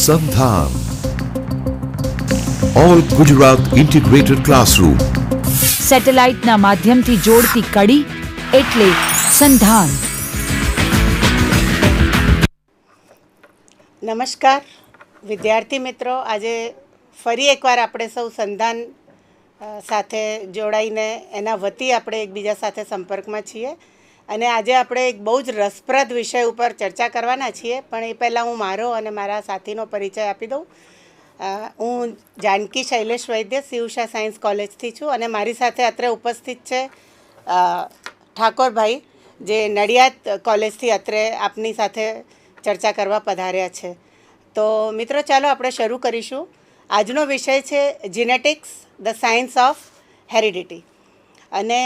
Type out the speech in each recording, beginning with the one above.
સંધાન all Gujarat integrated classroom સેટેલાઇટના માધ્યમથી જોડતી કડી એટલે સંધાન. નમસ્કાર વિદ્યાર્થી મિત્રો, આજે ફરી એકવાર આપણે સૌ સંધાન સાથે જોડાઈને એના વતી આપણે એકબીજા સાથે સંપર્કમાં છીએ અને આજે આપણે એક બહુ જ રસપ્રદ વિષય ઉપર ચર્ચા કરવાના છીએ. પણ એ પહેલાં હું મારો અને મારા સાથીનો પરિચય આપી દઉં. હું જાનકી શૈલેષ વૈદ્ય શિવશા સાયન્સ કોલેજથી છું અને મારી સાથે અત્રે ઉપસ્થિત છે ઠાકોરભાઈ, જે નડિયાદ કોલેજથી અત્રે આપની સાથે ચર્ચા કરવા પધાર્યા છે. તો મિત્રો, ચાલો આપણે શરૂ કરીશું. આજનો વિષય છે genetics, the science of heredity. અને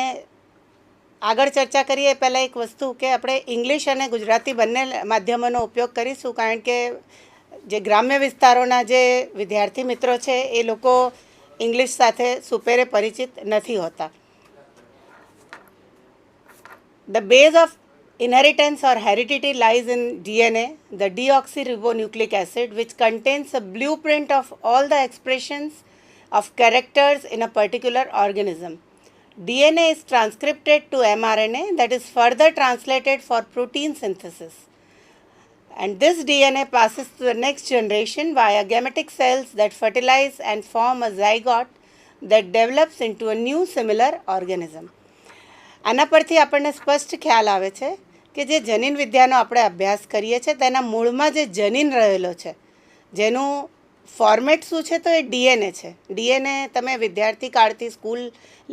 આગળ ચર્ચા કરીએ પહેલાં એક વસ્તુ કે આપણે ઇંગ્લિશ અને ગુજરાતી બંને માધ્યમોનો ઉપયોગ કરીશું, કારણ કે જે ગ્રામ્ય વિસ્તારોના જે વિદ્યાર્થી મિત્રો છે એ લોકો ઇંગ્લિશ સાથે સુપેરે પરિચિત નથી હોતા. The base of inheritance or heredity lies in DNA, the deoxyribonucleic acid, which contains a blueprint of all the expressions of characters in a particular organism. DNA is transcripted to mRNA that is further translated for protein synthesis. And this DNA passes to the next generation via gametic cells that fertilize and form a zygote that develops into a new similar organism. આના પરથી આપણને સ્પષ્ટ ખ્યાલ આવે છે કે જે જનીન વિદ્યાનો આપણે અભ્યાસ કરીએ છીએ તેના મૂળમાં જે જનીન રહેલો છે, જેનું ફોર્મેટ શું છે, તો એ ડીએનએ છે. ડીએનએ તમે વિદ્યાર્થી કાળથી સ્કૂલ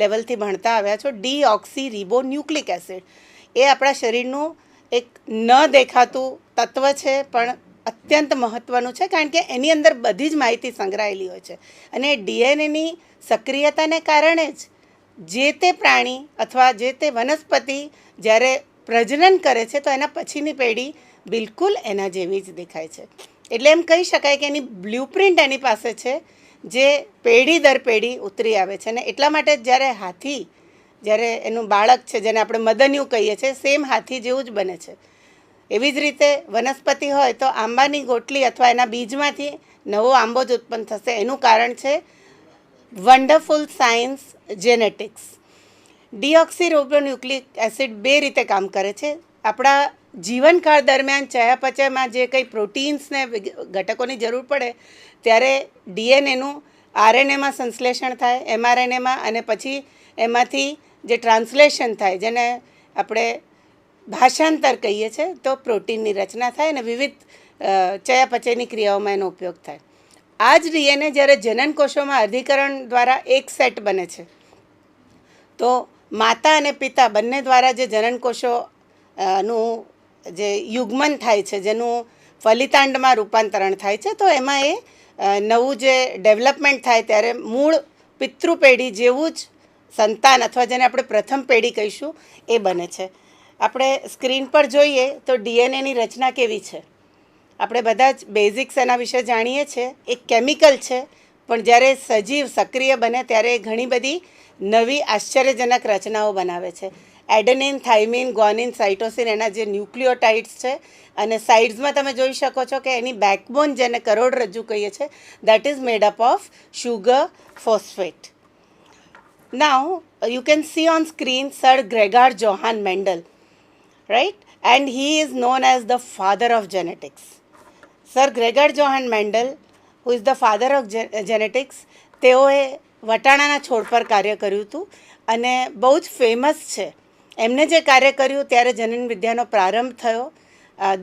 લેવલથી ભણતા આવ્યા છો. ડીઓક્સીરિબોન્યુક્લિક એસિડ એ આપણા શરીરનું એક ન દેખાતું તત્વ છે, પણ અત્યંત મહત્ત્વનું છે, કારણ કે એની અંદર બધી જ માહિતી સંગ્રહાયેલી હોય છે. અને ડીએનએની સક્રિયતાને કારણે જ જે તે પ્રાણી અથવા જે તે વનસ્પતિ જ્યારે પ્રજનન કરે છે તો એના પછીની પેઢી બિલકુલ એના જેવી જ દેખાય છે. એટલે એમ કહી શકાય કે એની બ્લુપ્રિન્ટ એની પાસે છે, જે પેઢી દર પેઢી ઉતરી આવે છે. અને એટલા માટે જ્યારે હાથી, જ્યારે એનું બાળક છે, જેને આપણે મદનિયું કહીએ છીએ, સેમ હાથી જેવું જ બને છે. એવી જ રીતે વનસ્પતિ હોય તો આંબાની ગોટલી અથવા એના બીજમાંથી નવો આંબો જ ઉત્પન્ન થશે. એનું કારણ છે વન્ડરફુલ સાયન્સ જેનેટિક્સ. ડીઓક્સીરિબોન્યુક્લિક એસિડ બે રીતે કામ કરે છે. આપણા જીવનકાળ દરમિયાન ચયાપચયમાં જે કંઈ પ્રોટીન્સને ઘટકોની જરૂર પડે ત્યારે ડીએનએનું આરએનએમાં સંશ્લેષણ થાય, એમઆરએનએમાં, અને પછી એમાંથી જે ટ્રાન્સલેશન થાય, જેને આપણે ભાષાંતર કહીએ છીએ, તો પ્રોટીનની રચના થાય અને વિવિધ ચયાપચયની ક્રિયાઓમાં એનો ઉપયોગ થાય. આ જ ડીએનએ જ્યારે જનનકોષોમાં અધિકરણ દ્વારા એક સેટ બને છે, તો માતા અને પિતા બંને દ્વારા જે જનનકોષોનું જે યુગ્મન થાય છે, જેનું ફલિતાંડમાં રૂપાંતરણ થાય છે, તો એમાં એ નવું જે ડેવલપમેન્ટ થાય ત્યારે મૂળ પિતૃ પેઢી જેવું જ સંતાન અથવા જેને આપણે પ્રથમ પેઢી કહીશું એ બને છે. આપણે સ્ક્રીન પર જોઈએ તો ડીએનએની રચના કેવી છે. આપણે બધા જ બેઝિક્સ એના વિશે જાણીએ છીએ. એક કેમિકલ છે, પણ જ્યારે સજીવ સક્રિય બને ત્યારે ઘણી બધી નવી આશ્ચર્યજનક રચનાઓ બનાવે છે. એડેનિન, થાઇમિન, ગોનિન, સાઇટોસિન એના જે ન્યુક્લિયોટાઇડ્સ છે, અને સાઇડ્સમાં તમે જોઈ શકો છો કે એની બેકબોન, જેને કરોડરજ્જુ કહીએ છીએ, that is made up of sugar phosphate. Now you can see on screen sir Gregor Johann Mendel, right? And he is known as the father of genetics. Sir Gregor Johann Mendel, who is the father of genetics, તેઓએ વટાણાના છોડ પર કાર્ય કર્યું હતું અને બહુ જ famous છે. એમને જે કાર્ય કર્યું ત્યારે જનન વિદ્યાનો પ્રારંભ થયો.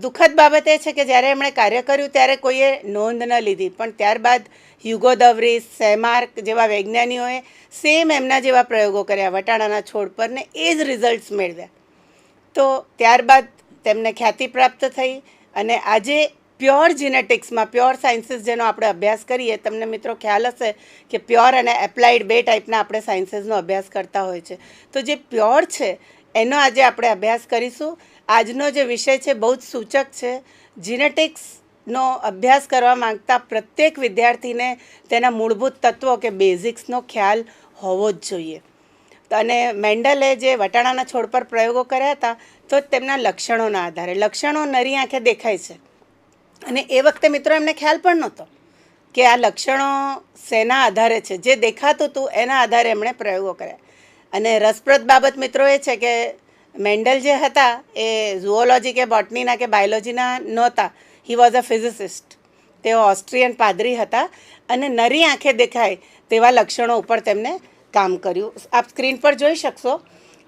દુઃખદ બાબત એ છે કે જ્યારે એમણે કાર્ય કર્યું ત્યારે કોઈએ નોંધ ન લીધી, પણ ત્યારબાદ હ્યુગો દ વ્રીસ, સેમાર્ક જેવા વૈજ્ઞાનિકોએ સેમ એમના જેવા પ્રયોગો કર્યા વટાણાના છોડ પર ને એ જ રિઝલ્ટ્સ મેળવ્યા. તો ત્યારબાદ તેમને ખ્યાતિ પ્રાપ્ત થઈ અને આજે પ્યોર જીનેટિક્સમાં, પ્યોર સાયન્સીસ જેનો આપણે અભ્યાસ કરીએ, તમને મિત્રો ખ્યાલ હશે કે પ્યોર અને એપ્લાઇડ બે ટાઈપના આપણે સાયન્સીસનો અભ્યાસ કરતા હોય છે. તો જે પ્યોર છે એનો આજે આપણે અભ્યાસ કરીશું. આજનો જે વિષય છે બહુ જ સૂચક છે. જીનેટિક્સનો અભ્યાસ કરવા માંગતા પ્રત્યેક વિદ્યાર્થીને તેના મૂળભૂત તત્વો કે બેઝિક્સનો ખ્યાલ હોવો જ જોઈએ. અને મેન્ડલે જે વટાણાના છોડ પર પ્રયોગો કર્યા હતા તો તેમના લક્ષણોના આધારે, લક્ષણો નરી આંખે દેખાય છે, અને એ વખતે મિત્રો એમને ખ્યાલ પણ નહોતો કે આ લક્ષણો શેના આધારે છે. જે દેખાતું હતું એના આધારે એમણે પ્રયોગો કર્યા. અને રસપ્રદ બાબત મિત્રો એ છે કે મેન્ડલ જે હતા એ ઝુઓલોજી કે બોટનીના કે બાયોલોજીના નહોતા. He was a physicist. તેઓ ઓસ્ટ્રિયન પાદરી હતા અને નરી આંખે દેખાય તેવા લક્ષણો ઉપર તેમને કામ કર્યું. આપ સ્ક્રીન પર જોઈ શકશો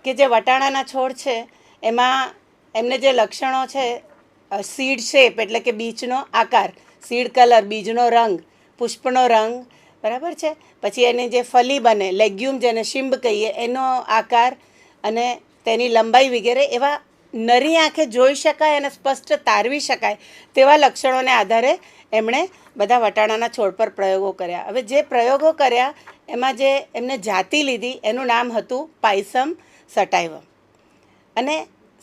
કે જે વટાણાના છોડ છે એમાં એમને જે લક્ષણો છે, સીડ શેપ એટલે કે બીજનો આકાર, સીડ કલર, બીજનો રંગ, પુષ્પનો રંગ, બરાબર છે, પછી એની જે ફલી બને, લેગ્યુમ જેને શિંબ કહીએ, એનો આકાર અને તેની લંબાઈ વગેરે એવા નરી આંખે જોઈ શકાય અને સ્પષ્ટ તારવી શકાય તેવા લક્ષણોને આધારે એમણે બધા વટાણાના છોડ પર પ્રયોગો કર્યા. હવે જે પ્રયોગો કર્યા એમાં જે એમને જાતિ લીધી એનું નામ હતું પાયસમ સટાઇવમ. અને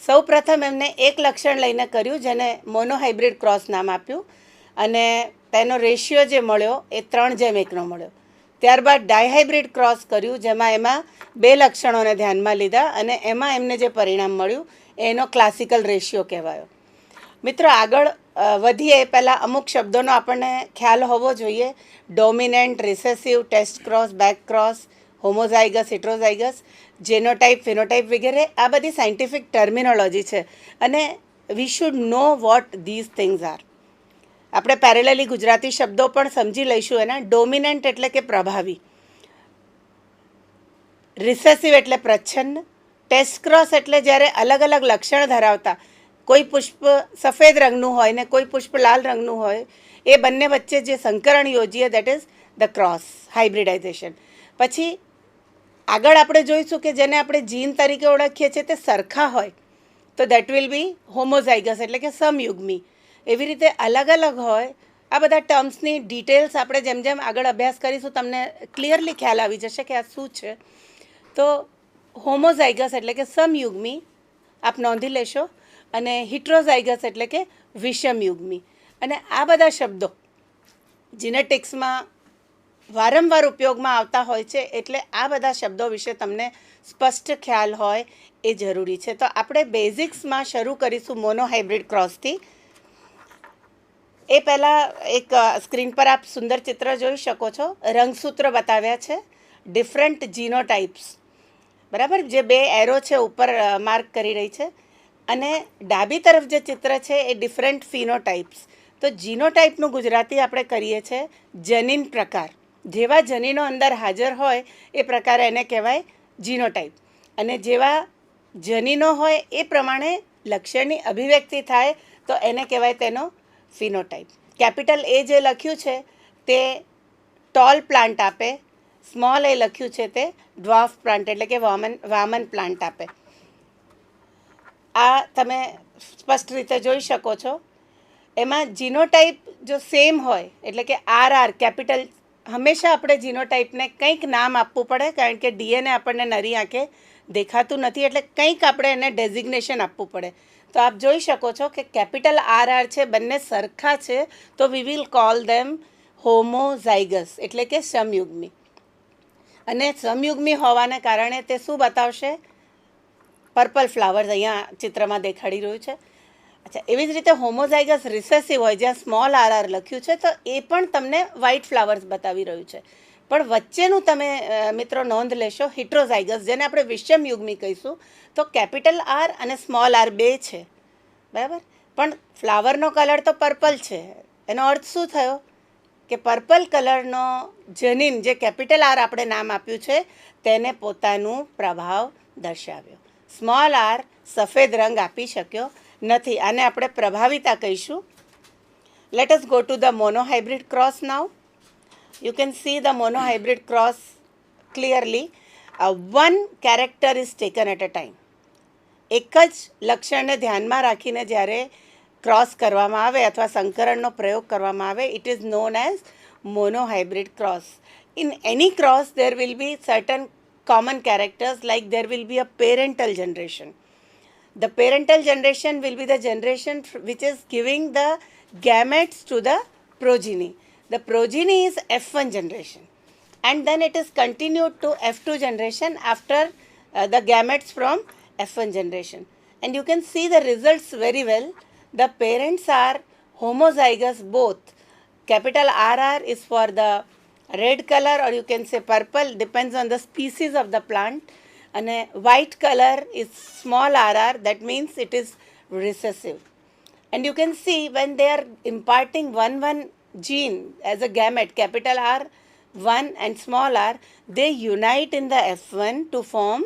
સૌ પ્રથમ એમને એક લક્ષણ લઈને કર્યું જેને મોનોહાઇબ્રિડ ક્રોસ નામ આપ્યું અને તેનો રેશિયો જે મળ્યો એ 3:1 મળ્યો. ત્યારબાદ ડાયહાઇબ્રિડ ક્રોસ કર્યું જેમાં 2 લક્ષણોને ધ્યાનમાં લીધા અને એમાં એમને જે પરિણામ મળ્યું એનો ક્લાસિકલ રેશિયો કહેવાયો. મિત્રો આગળ વધીએ પહેલાં અમુક શબ્દોનો આપણને ખ્યાલ હોવો જોઈએ. Dominant, recessive, test cross, back cross, homozygous, heterozygous, genotype, phenotype વગેરે આ બધી સાયન્ટિફિક ટર્મિનોલોજી છે અને we should know what these things are. આપણે પેરેલલી ગુજરાતી શબ્દો પણ સમજી લઈશું. એના ડોમિનન્ટ એટલે કે પ્રભાવી, રિસેસિવ એટલે પ્રચ્છન્ન, ટેસ્ટ ક્રોસ એટલે જ્યારે અલગ અલગ લક્ષણ ધરાવતા કોઈ પુષ્પ સફેદ રંગનું હોય ને કોઈ પુષ્પ લાલ રંગનું હોય એ બંને વચ્ચે જે સંકરણ યોજીએ that is the cross, hybridisation. પછી આગળ આપણે જોઈશું કે જેને આપણે જીન તરીકે ઓળખીએ છીએ તે સરખા હોય તો દેટ વિલ બી હોમોઝાઇગસ એટલે કે સમયુગ્મી. એવી રીતે અલગ અલગ હોય. આ બધા ટર્મ્સની ડિટેલ્સ આપણે જેમ જેમ આગળ અભ્યાસ કરીશું તમને ક્લિયરલી ખ્યાલ આવી જશે કે આ શું છે. તો હોમોઝાઇગસ એટલે કે સમયુગ્મી આપ નોંધી લેશો અને હિટ્રોઝાઇગસ એટલે કે વિષમયુગ્મી. અને આ બધા શબ્દો જીનેટિક્સમાં વારંવાર ઉપયોગમાં આવતા હોય છે એટલે આ બધા શબ્દો વિશે તમને સ્પષ્ટ ખ્યાલ હોય એ જરૂરી છે. તો આપણે બેઝિક્સમાં શરૂ કરીશું મોનોહાઇબ્રિડ ક્રોસથી. એ પહેલાં એક સ્ક્રીન પર આપ સુંદર ચિત્ર જોઈ શકો છો. રંગસૂત્ર બતાવ્યા છે, ડિફરન્ટ જીનોટાઇપ્સ, બરાબર, જે 2 એરો છે ઉપર માર્ક કરી રહી છે. અને ડાબી તરફ જે ચિત્ર છે એ ડિફરન્ટ ફિનોટાઇપ્સ. તો જીનોટાઇપનું ગુજરાતી આપણે કરીએ છીએ જનીન પ્રકાર. જેવા જનીનો અંદર હાજર હોય એ પ્રકારે એને કહેવાય જીનોટાઇપ. અને જેવા જનીનો હોય એ પ્રમાણે લક્ષણની અભિવ્યક્તિ થાય તો એને કહેવાય તેનો ફિનોટાઇપ. કેપિટલ એ જે લખ્યું છે તે ટોલ પ્લાન્ટ આપે, સ્મોલ એ લખ્યું છે તે ડ્વાર્ફ પ્લાન્ટ એટલે કે વામન પ્લાન્ટ આપે. આ તમે સ્પષ્ટ રીતે જોઈ શકો છો. એમાં જીનોટાઇપ જો સેમ હોય એટલે કે RR કેપિટલ, હંમેશા આપણે જીનોટાઇપને કંઈક નામ આપવું પડે કારણ કે DNA આપણને નરી આંખે દેખાતું નથી એટલે કંઈક આપણે એને ડેઝિગ્નેશન આપવું પડે. તો આપ જોઈ શકો છો કે કેપિટલ RR છે, બંને સરખા છે, તો વી વિલ કોલ ધેમ હોમોઝાઇગસ એટલે કે સમયુગ્મી. અને સમયુગ્મી હોવાને કારણે તે શું બતાવશે? પર્પલ ફ્લાવર્સ અહીંયા ચિત્રમાં દેખાડી રહ્યું છે. અચ્છા, એવી જ રીતે હોમોઝાઇગસ રિસેસિવ હોય જ્યાં સ્મોલ RR લખ્યું છે તો એ પણ તમને વ્હાઇટ ફ્લાવર્સ બતાવી રહ્યું છે. પણ વચ્ચેનું તમે મિત્રો નોંધ લેશો હિટ્રોઝાઇગસ જેને આપણે વિષમયુગ્મી કહીશું તો કેપિટલ R અને સ્મોલ R 2 છે, બરાબર, પણ ફ્લાવરનો કલર તો પર્પલ છે. એનો અર્થ શું થયો કે પર્પલ કલરનો જનીન જે કેપિટલ R આપણે નામ આપ્યું છે તેને પોતાનું પ્રભાવ દર્શાવ્યો. સ્મોલ R સફેદ રંગ આપી શક્યો નથી. આને આપણે પ્રભાવિતા કહીશું. Let us go to the monohybrid cross now. You can see the monohybrid cross clearly. One character is taken at a time. એક જ લક્ષણને ધ્યાનમાં રાખીને જ્યારે ક્રોસ કરવામાં આવે અથવા સંકરણનો પ્રયોગ કરવામાં આવે it is known as monohybrid cross. In any cross there will be certain common characters like there will be a parental generation. The parental generation will be the generation which is giving the gametes to the progeny. The progeny is F1 generation and then it is continued to F2 generation after the gametes from F1 generation. And you can see the results very well. The parents are homozygous both. Capital RR is for the red color, or you can say purple, depends on the species of the plant. And white color is small rr, that means it is recessive. And you can see when they are imparting one gene as a gamete, capital R1 and small r, they unite in the F1 to form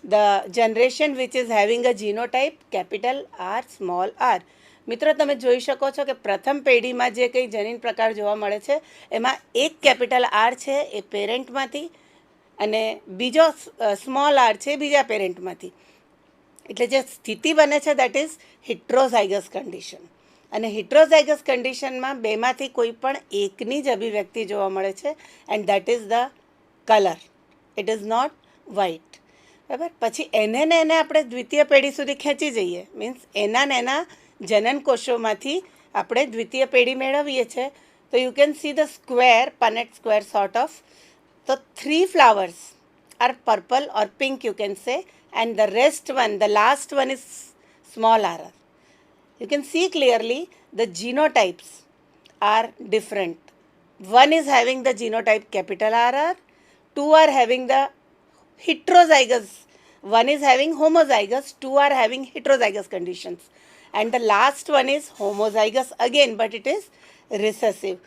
the generation which is having a genotype capital R small r. મિત્રો તમે જોઈ શકો છો કે પ્રથમ પેઢીમાં જે કંઈ જનીન પ્રકાર જોવા મળે છે એમાં એક કેપિટલ આર છે એ પેરેન્ટમાંથી અને બીજો સ્મોલ આર છે બીજા પેરેન્ટમાંથી. એટલે જે સ્થિતિ બને છે દેટ ઇઝ હિટ્રોઝાઇગસ કન્ડિશન. અને હિટ્રોઝાઇગસ કન્ડિશનમાં બેમાંથી કોઈ પણ એકની જ અભિવ્યક્તિ જોવા મળે છે and that is the colour. It is not white. બરાબર. પછી એને આપણે દ્વિતીય પેઢી સુધી ખેંચી જઈએ, મીન્સ એના જનન કોષોમાંથી આપણે દ્વિતીય પેઢી મેળવીએ છીએ. તો you can see the square, Punnett square sort of. તો 3 flowers are purple or pink, you can say, and the rest one, the last one is small rr. You can see clearly the genotypes are different. One is having the genotype capital RR, two are having the heterozygous, one is having homozygous, two are having heterozygous conditions. And the last one is homozygous again, but it is recessive.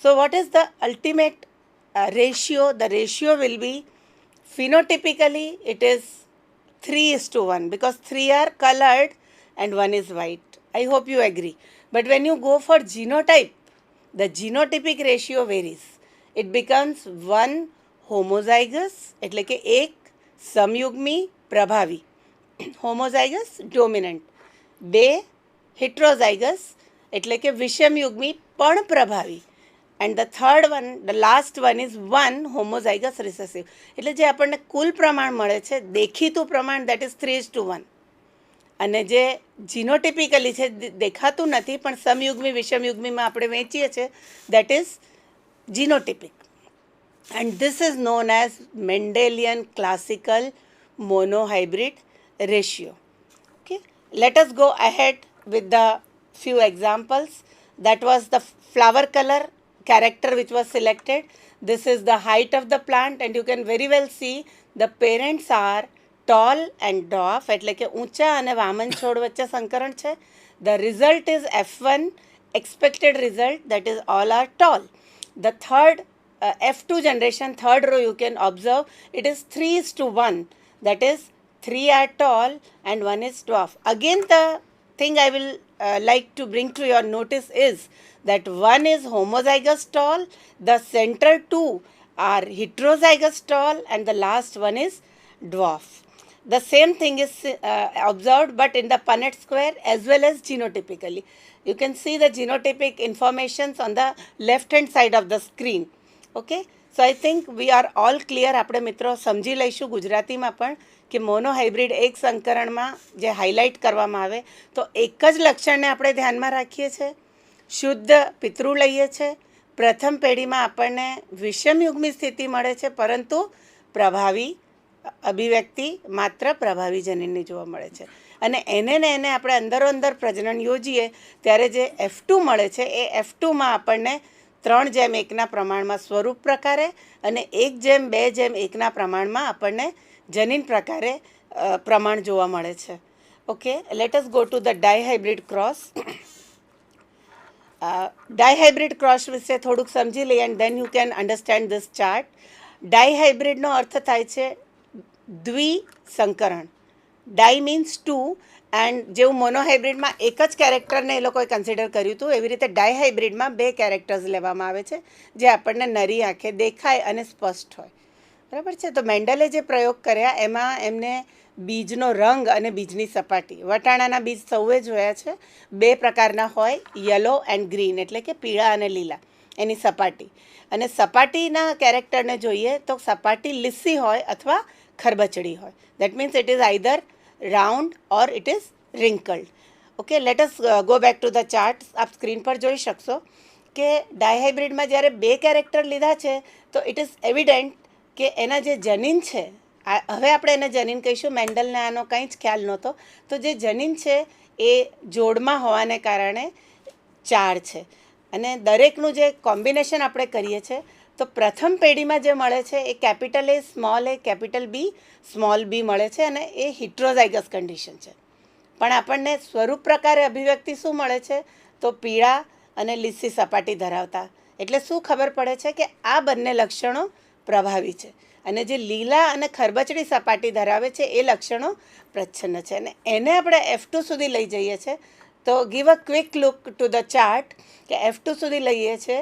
So what is the ultimate ratio? The ratio will be, phenotypically it is 3:1 because 3 are colored and 1 is white. I hope you agree. But when you go for genotype, the genotypic ratio varies. It becomes 1 homozygous, એટલે કે એક સમયુગ્મી પ્રભાવી, homozygous dominant, 2 heterozygous એટલે કે વિષમયુગ્મી પણ પ્રભાવી, and the third one, the last one is 1 homozygous recessive. એટલે જે આપણને કુલ પ્રમાણ મળે છે દેખીતું પ્રમાણ that is 3:1. અને જે જીનોટિપિકલી છે દેખાતું નથી પણ સમયુગ્મી વિષમયુગ્મીમાં આપણે વેચીએ છીએ that is genotypic. And this is known as Mendelian classical monohybrid ratio. Okay, let us go ahead with the few examples. That was the flower color character which was selected. This is the height of the plant, and you can very well see the parents are tall and dwarf, એટલે કે ઊંચા અને વામન છોડ વચ્ચે સંકરણ છે. The result is F1 expected result, that is all are tall. The third F2 generation, third row, you can observe it is 3:1, that is 3 are tall and 1 is dwarf. Again the thing I will like to bring to your notice is that 1 is homozygous tall, the central 2 are heterozygous tall, and the last one is dwarf. The same thing is observed but in the Punnett square as well as genotypically. You can see the genotypic informations on the left hand side of the screen. Okay, so I think we are all clear. આપણે મિત્રો સમજી લઈશું ગુજરાતીમાં પણ કે monohybrid એક સંકરણમાં જે highlight કરવામાં આવે તો એક જ લક્ષણને આપણે ધ્યાનમાં રાખીએ છીએ, શુદ્ધ પિતૃ લઈએ છીએ, પ્રથમ પેઢીમાં આપણને વિષમયુગ્મી સ્થિતિ મળે છે પરંતુ પ્રભાવી અભિવ્યક્તિ માત્ર પ્રભાવી જનીનની જોવા મળે છે. અને એને આપણે અંદરો અંદર પ્રજનન યોજીએ ત્યારે જે F2 મળે છે એ F2માં આપણને 3:1ના પ્રમાણમાં સ્વરૂપ પ્રકારે અને 1:2:1ના પ્રમાણમાં આપણને જનીન પ્રકારે પ્રમાણ જોવા મળે છે. Okay, let us go to the dihybrid cross. Dihybrid cross વિશે થોડુંક સમજી લઈએ and then you can understand this chart. ડાયહાઇબ્રિડનો અર્થ થાય છે દ્વિસંકરણ. ડાય મીન્સ 2 એન્ડ જેવું મોનોહાઇબ્રિડમાં એક જ કેરેક્ટરને એ લોકોએ કન્સિડર કર્યું હતું એવી રીતે ડાયહાઇબ્રિડમાં 2 કેરેક્ટર્સ લેવામાં આવે છે જે આપણને નરી આંખે દેખાય અને સ્પષ્ટ હોય. બરાબર છે. તો મેન્ડલે જે પ્રયોગ કર્યા એમાં એમને બીજનો રંગ અને બીજની સપાટી, વટાણાના બીજ સૌએ જોયા છે, 2 પ્રકારના હોય, યલો એન્ડ ગ્રીન એટલે કે પીળા અને લીલા, એની સપાટી. અને સપાટીના કેરેક્ટરને જોઈએ તો સપાટી લીસી હોય અથવા ખરબચડી હોય. That means it is either round or it is wrinkled. Okay, let us go back to the chart. આપ સ્ક્રીન પર જોઈ શકશો કે ડાયહાઇબ્રિડમાં જ્યારે 2 કેરેક્ટર લીધા છે તો ઇટ ઇઝ એવિડન્ટ કે એના જે જનીન છે, હવે આપણે એને જનીન કહીશું, મેન્ડલને આનો કંઈ જ ખ્યાલ નહોતો, તો જે જનીન છે એ જોડમાં હોવાને કારણે 4 છે અને દરેકનું જે કોમ્બિનેશન આપણે કરીએ છીએ તો પ્રથમ પેઢીમાં જે મળે છે એ capital A small a capital B small b મળે છે અને એ હિટ્રોઝાઇગસ કન્ડિશન છે. પણ આપણને સ્વરૂપ પ્રકારે અભિવ્યક્તિ શું મળે છે તો પીળા અને લીસી સપાટી ધરાવતા. એટલે શું ખબર પડે છે કે આ બંને લક્ષણો પ્રભાવી છે અને જે લીલા અને ખરબચડી સપાટી ધરાવે છે એ લક્ષણો પ્રચ્છન્ન છે. અને એને આપણે F2 સુધી લઈ જઈએ છીએ તો give a quick look two the chart કે F2 સુધી લઈએ છીએ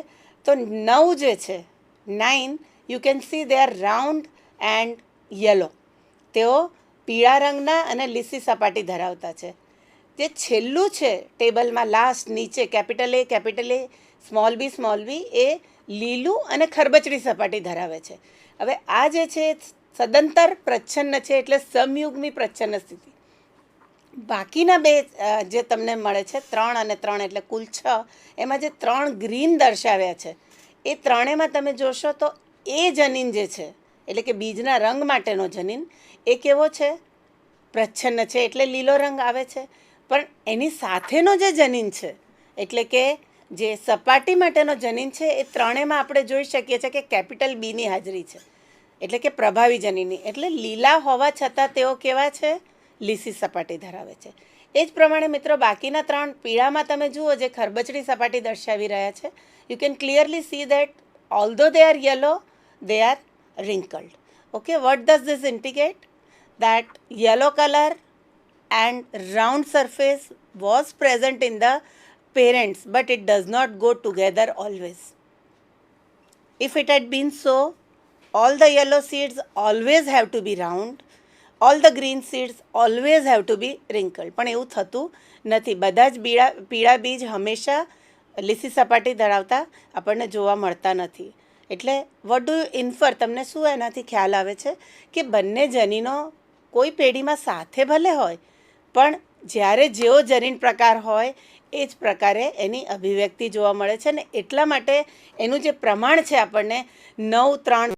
તો 9 જે છે 9 you can C they are round and yellow. તેઓ પીળા રંગના અને લીસી સપાટી ધરાવતા છે. જે છેલ્લું છે ટેબલમાં લાસ્ટ નીચે કેપિટલ A સ્મોલ b એ લીલું અને ખરબચડી સપાટી ધરાવે છે. હવે આ જે છે સદંતર પ્રચ્છન્ન છે એટલે સમયુગ્મી પ્રચ્છન્ન સ્થિતિ. બાકીના બે જે તમને મળે છે 3 અને 3 એટલે કુલ 6, એમાં જે 3 ગ્રીન દર્શાવ્યા છે એ ત્રણેયમાં તમે જોશો તો એ જનીન જે છે એટલે કે બીજના રંગ માટેનો જનીન એ કેવો છે પ્રચ્છન્ન છે એટલે લીલો રંગ આવે છે. પણ એની સાથેનો જે જનીન છે એટલે કે જે સપાટી માટેનો જનીન છે એ ત્રણેયમાં આપણે જોઈ શકીએ છીએ કે કેપિટલ બીની હાજરી છે એટલે કે પ્રભાવી જનીનની. એટલે લીલા હોવા છતાં તેઓ કેવા છે લીસી સપાટી ધરાવે છે. એ જ પ્રમાણે મિત્રો બાકીના 3 પીળામાં તમે જુઓ જે ખરબચડી સપાટી દર્શાવી રહ્યા છે you can clearly see that although they are yellow they are wrinkled. Okay, what does this indicate? That yellow color and round surface was present in the parents, but it does not go together always. If it had been so, all the yellow seeds always have to be round, all the green seeds always have to be wrinkled. પણ એવું થતું નથી. બધા જ પીળા બીજ હંમેશા લીસી સપાટી ધરાવતા આપણને જોવા મળતા નથી. એટલે વોટ ડુ યુ ઇન્ફર, તમને શું એનાથી ખ્યાલ આવે છે કે બંને જનીનો કોઈ પેઢીમાં સાથે ભલે હોય પણ જ્યારે જેવો જનીન પ્રકાર હોય એ જ પ્રકારે એની અભિવ્યક્તિ જોવા મળે છે. ને એટલા માટે એનું જે પ્રમાણ છે આપણને 9, 3